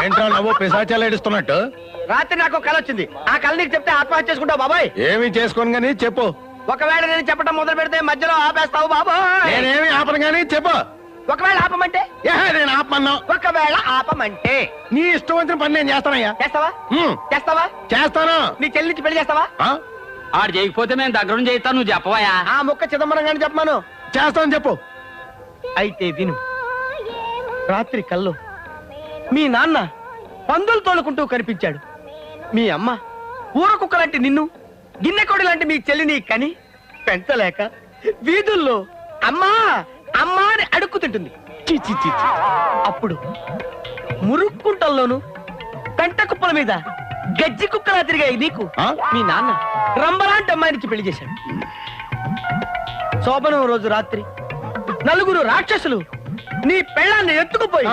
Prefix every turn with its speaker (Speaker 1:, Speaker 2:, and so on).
Speaker 1: ఏంట్రా నవ్వు పిశాచాలు ఏడుస్తున్నట్టు?
Speaker 2: రాత్రి నాకు కళ వచ్చింది. ఆ కళ నీకు చెప్తే ఆత్మహత్య చేసుకుంటావు బాబాయ్.
Speaker 1: ఏమి చేసుకోను గానీ చెప్పు.
Speaker 2: ఒకవేళ నేను చెప్పడం మొదలు పెడితే మధ్యలో ఆపేస్తావు బాబాయ్.
Speaker 1: నేనేమి ఆపను గానీ చెప్పు.
Speaker 2: ఒకవేళ ఆపమంటే?
Speaker 1: నేను ఆపమన్నా.
Speaker 2: ఒకవేళ ఆపమంటే
Speaker 1: నీ ఇష్టం వచ్చిన పని నేను చేస్తానయ్యా.
Speaker 2: చేస్తావా? చేస్తావా?
Speaker 1: చేస్తాను.
Speaker 2: నీ చెల్లించి పెళ్లి చేస్తావా?
Speaker 3: ఆడు చేయకపోతే మేము దగ్గర చేస్తాను, నువ్వు చెప్పవయా.
Speaker 2: ఆ ముక్క చిదంబరం గాని చెప్పమాను.
Speaker 1: చేస్తాను చెప్పు.
Speaker 2: అయితే విను. రాత్రి కల్లో మీ నాన్న పందులు తోలుకుంటూ కనిపించాడు. మీ అమ్మ ఊర కుక్క లాంటి నిన్ను, గిన్నెకోడి లాంటి మీ చెల్లిని కని పెంచలేక వీధుల్లో అమ్మా అమ్మా అని అడుక్కుతింటుంది. చీ చీ చీ చీ. అప్పుడు మురుక్కుంటల్లోను పెంట కుప్పల మీద గజ్జి కుక్కలా తిరిగాయి నీకు మీ నాన్న రంబలాంటి అమ్మాయినికి పెళ్లి చేశాడు. శోభనం రోజు రాత్రి నలుగురు రాక్షసులు నీ పెళ్ళాన్ని ఎత్తుకుపోయి